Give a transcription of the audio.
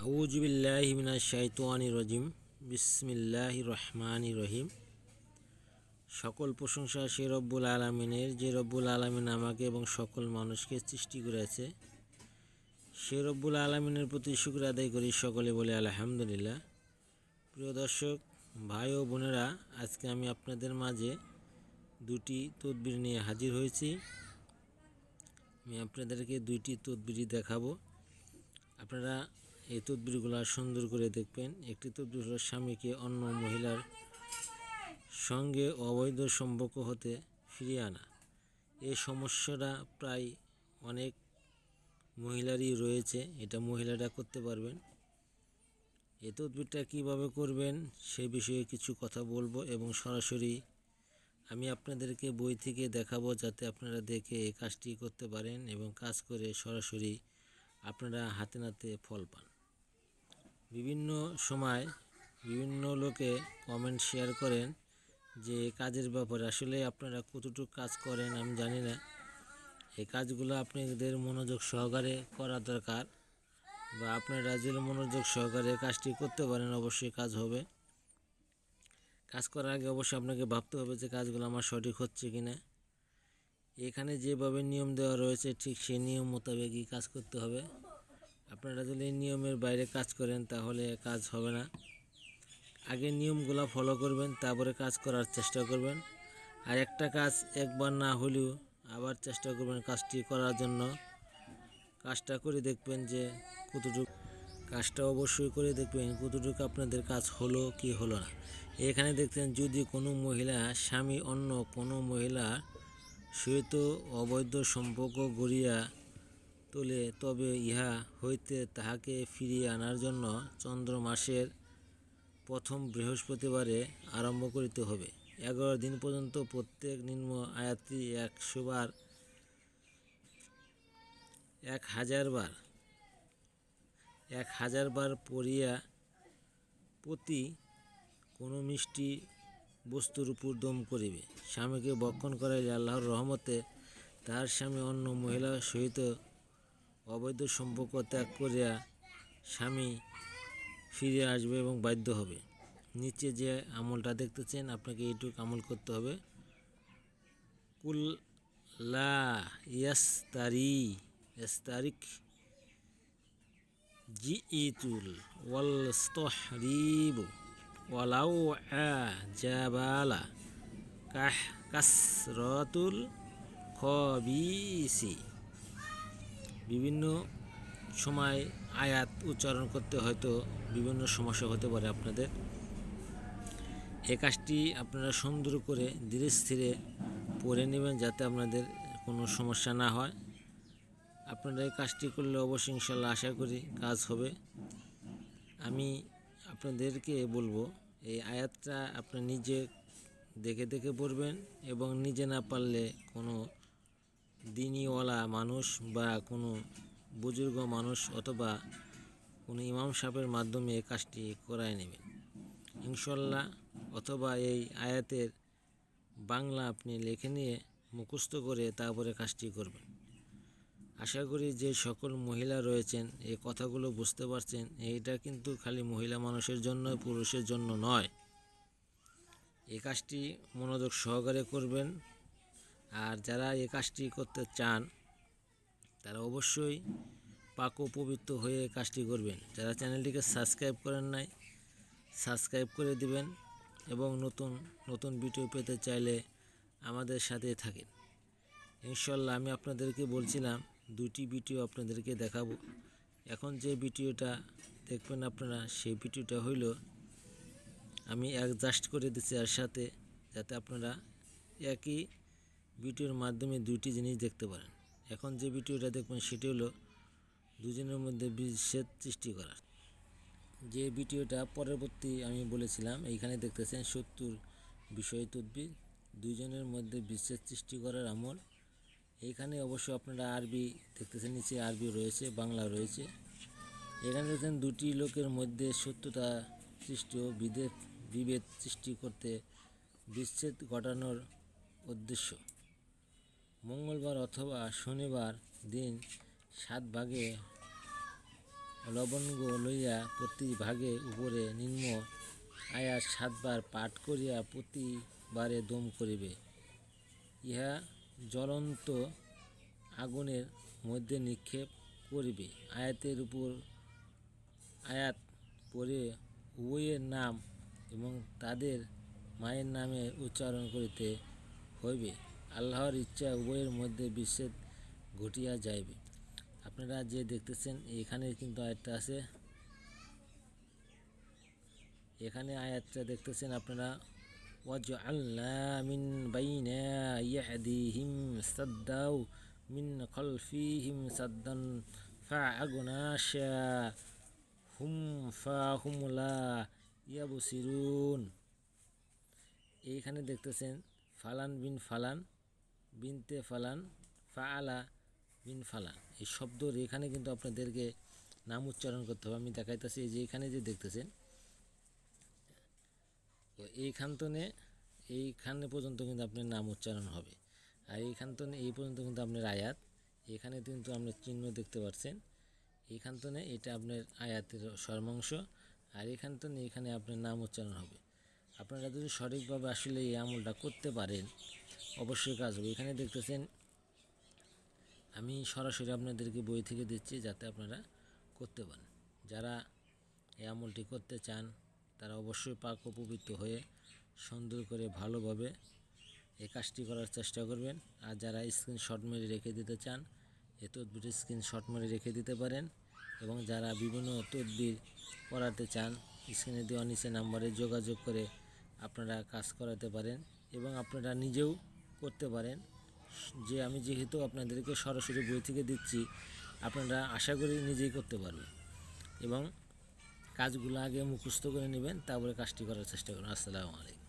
আউযু বিল্লাহি মিনাশ শাইতানির রাজিম। বিসমিল্লাহির রহমানির রহিম। সকল প্রশংসা সে রব্বুল আলামিনের, যে রব্বুল আলামিন আমাকে এবং সকল মানুষকে সৃষ্টি করেছে। সে রব্বুল আলামিনের প্রতি শুকর আদায় করি, সকলে বলে আলহামদুলিল্লাহ। প্রিয় দর্শক ভাই ও বোনেরা, আজকে আমি আপনাদের মাঝে দুটি তদবির নিয়ে হাজির হয়েছি। আমি আপনাদেরকে দুইটি তদবিরই দেখাবো। আপনারা এই তদবিরগুলো সুন্দর করে দেখবেন। একটি তদবির হলো স্বামীকে অন্য মহিলার সঙ্গে অবৈধ সম্পর্ক হতে ফিরিয়ে আনা। এই সমস্যাটা প্রায় অনেক মহিলারই রয়েছে, এটা মহিলারা করতে পারবেন। এই তদবিরটা কীভাবে করবেন সে বিষয়ে কিছু কথা বলবো এবং সরাসরি আমি আপনাদেরকে বই থেকে দেখাবো, যাতে আপনারা দেখে এই কাজটি করতে পারেন এবং কাজ করে সরাসরি আপনারা হাতে নাতে ফল পান। বিভিন্ন সময় বিভিন্ন লোকে কমেন্ট শেয়ার করেন যে কাজের ব্যাপারে, আসলে আপনারা কতটুকু কাজ করেন আমি জানি না। এই কাজগুলো আপনাদের মনোযোগ সহকারে করা দরকার, বা আপনারা যদি মনোযোগ সহকারে কাজটি করতে পারেন অবশ্যই কাজ হবে। কাজ করার আগে অবশ্যই আপনাকে ভাবতে হবে যে কাজগুলো আমার সঠিক হচ্ছে কি না। এখানে যেভাবে নিয়ম দেওয়া রয়েছে ঠিক সেই নিয়ম মোতাবেকই কাজ করতে হবে। আপনারা যদি নিয়মের বাইরে কাজ করেন তাহলে কাজ হবে না। আগে নিয়মগুলো ফলো করবেন, তারপরে কাজ করার চেষ্টা করবেন। আর একটা কাজ একবার না হলেও আবার চেষ্টা করবেন কাজটি করার জন্য। কাজটা করে দেখবেন যে কতটুকু, কাজটা অবশ্যই করে দেখবেন কতটুকু আপনাদের কাজ হলো কি হলো না। এখানে দেখতেন, যদি কোনো মহিলা স্বামী অন্য কোনো মহিলা সহিত অবৈধ সম্পর্ক গড়িয়া তোলে, তবে ইহা হইতে তাহাকে ফিরিয়ে আনার জন্য চন্দ্র মাসের প্রথম বৃহস্পতিবারে আরম্ভ করিতে হবে। 11 দিন পর্যন্ত প্রত্যেক নিম্ন আয়াতটি 100 বার 1000 বার পড়িয়া প্রতি কোনো মিষ্টি বস্তুর উপর দম করিবে। স্বামীকে ভক্ষণ করাইলে আল্লাহর রহমতে তাহার স্বামী অন্য মহিলার সহিত অবৈধ সম্পর্ক ত্যাগ করিয়া স্বামী ফিরে আসবে এবং বাধ্য হবে। নিচে যে আমলটা দেখতেছেন আপনাকে এইটুকু আমল করতে হবে। কুল লা ইয়াস্তারিক জিইতুল ওয়ালস্তহরিবু ওয়ালাউ জাবালা কাসরাতুল খবিসি। বিভিন্ন সময় আয়াত উচ্চারণ করতে হয়তো বিভিন্ন সমস্যা হতে পারে আপনাদের। এই কাজটি আপনারা সুন্দর করে ধীরে স্থিরে পড়ে নেবেন, যাতে আপনাদের কোনো সমস্যা না হয়। আপনারা এই কাজটি করলে অবশ্যই ইনশাল্লাহ আশা করি কাজ হবে। আমি আপনাদেরকে বলবো এই আয়াতটা আপনি নিজে দেখে দেখে পড়বেন, এবং নিজে না পারলে কোনো দিনীওয়ালা মানুষ বা কোনো বুজুর্গ মানুষ অথবা কোনো ইমাম সাহেবের মাধ্যমে এই কাজটি করায় নেবেন ইনশাল্লাহ। অথবা এই আয়াতের বাংলা আপনি লিখে নিয়ে মুখস্থ করে তারপরে কাজটি করবেন। আশা করি যে সকল মহিলা রয়েছেন এই কথাগুলো বুঝতে পারছেন। এইটা কিন্তু খালি মহিলা মানুষের জন্য, পুরুষের জন্য নয়। এই কাজটি মনোযোগ সহকারে করবেন। আর যারা এই কাজটি করতে চান তারা অবশ্যই পাক ও পবিত্র হয়ে কাজটি করবেন। যারা চ্যানেলটিকে সাবস্ক্রাইব করেন নাই সাবস্ক্রাইব করে দিবেন, এবং নতুন নতুন ভিডিও পেতে চাইলে আমাদের সাথে থাকেন ইনশাল্লাহ। আমি আপনাদেরকে বলছিলাম দুটি ভিডিও আপনাদেরকে দেখাবো। এখন যে ভিডিওটা দেখবেন আপনারা, সেই ভিডিওটা হইল আমি অ্যাডজাস্ট করে দিচ্ছি এর সাথে, যাতে আপনারা একই ভিডিওর মাধ্যমে দুইটি জিনিস দেখতে পারেন। এখন যে ভিডিওটা দেখবেন সেটি হলো দুজনের মধ্যে বিচ্ছেদ সৃষ্টি করার। যে ভিডিওটা পরবর্তী আমি বলেছিলাম, এইখানে দেখতেছেন 70 বিষয় তদবির, দুইজনের মধ্যে বিচ্ছেদ সৃষ্টি করার আমল। এইখানে অবশ্যই আপনারা আরবি দেখতেছেন, নিচে আরবি রয়েছে, বাংলা রয়েছে। এখানে দেখছেন দুটি লোকের মধ্যে শত্রুতা সৃষ্টি ও বিভেদ সৃষ্টি করতে বিচ্ছেদ ঘটানোর উদ্দেশ্য। মঙ্গলবার অথবা শনিবার দিন 7 ভাগে লবঙ্গ লইয়া প্রতি ভাগে উপরে নিম্ন আয়াত 7 বার পাঠ করিয়া প্রতিবারে দম করিবে। ইহা জ্বলন্ত আগুনের মধ্যে নিক্ষেপ করিবে। আয়াতের উপর আয়াত পড়ে উভয়ের নাম এবং তাদের মায়ের নামে উচ্চারণ করিতে হইবে। আল্লাহর ইচ্ছা উভয়ের মধ্যে বিচ্ছেদ ঘটিয়া যাইবে। আপনারা যে দেখতেছেন এখানে কিন্তু আয়াতটা আছে, এখানে আয়াতটা দেখতেছেন আপনারা, ওয়াজআলনা মিন বাইনা ইয়াহদিহিম সাদ্দাও মিন খালফিহিম সাদ্দান ফাআগনাশা হুম ফাহুম লা ইয়াবসিরুন। এইখানে দেখতেছেন ফালান বিন ফালান বিনতে ফালান ফাআলা বিন ফালান, এই শব্দর এখানে কিন্তু আপনাদেরকে নাম উচ্চারণ করতে হবে। আমি দেখাইতেছি, এই যে এখানে যে দেখতেছেন, তো এইখানে পর্যন্ত কিন্তু আপনার নাম উচ্চারণ হবে। আর এইখান থেকে এই পর্যন্ত কিন্তু আপনার আয়াত, এখানে কিন্তু আপনার চিহ্ন দেখতে পাচ্ছেন, এইখান থেকে এটা আপনার আয়াতের সর্বাংশ, আর এখান থেকে এখানে আপনার নাম উচ্চারণ হবে। আপনারা যদি সঠিকভাবে আসলে এই আমলটা করতে পারেন অবশ্যই কাজ হবে। এখানে দেখতেছেন আমি সরাসরি আপনাদেরকে বই থেকে দিচ্ছি যাতে আপনারা করতে পারেন। যারা এই আমলটি করতে চান তারা অবশ্যই পাক ও পবিত্র হয়ে সুন্দর করে ভালোভাবে এই কাজটি করার চেষ্টা করবেন। আর যারা স্ক্রিনশট মেরে রেখে দিতে চান এই তদবির স্ক্রিনশট মেরে রেখে দিতে পারেন। এবং যারা বিভিন্ন তদবির করাতে চান স্ক্রিনে দেওয়া নিচে নাম্বারে যোগাযোগ করে আপনারা কাজ করাতে পারেন এবং আপনারা নিজেও করতে পারেন। যে আমি যেহেতু আপনাদেরকে সরাসরি বই থেকে দিচ্ছি, আপনারা আশা করি নিজেই করতে পারবেন এবং কাজগুলো আগে মুখস্থ করে নেবেন, তারপরে কাজটি করার চেষ্টা করুন। আসসালামু আলাইকুম।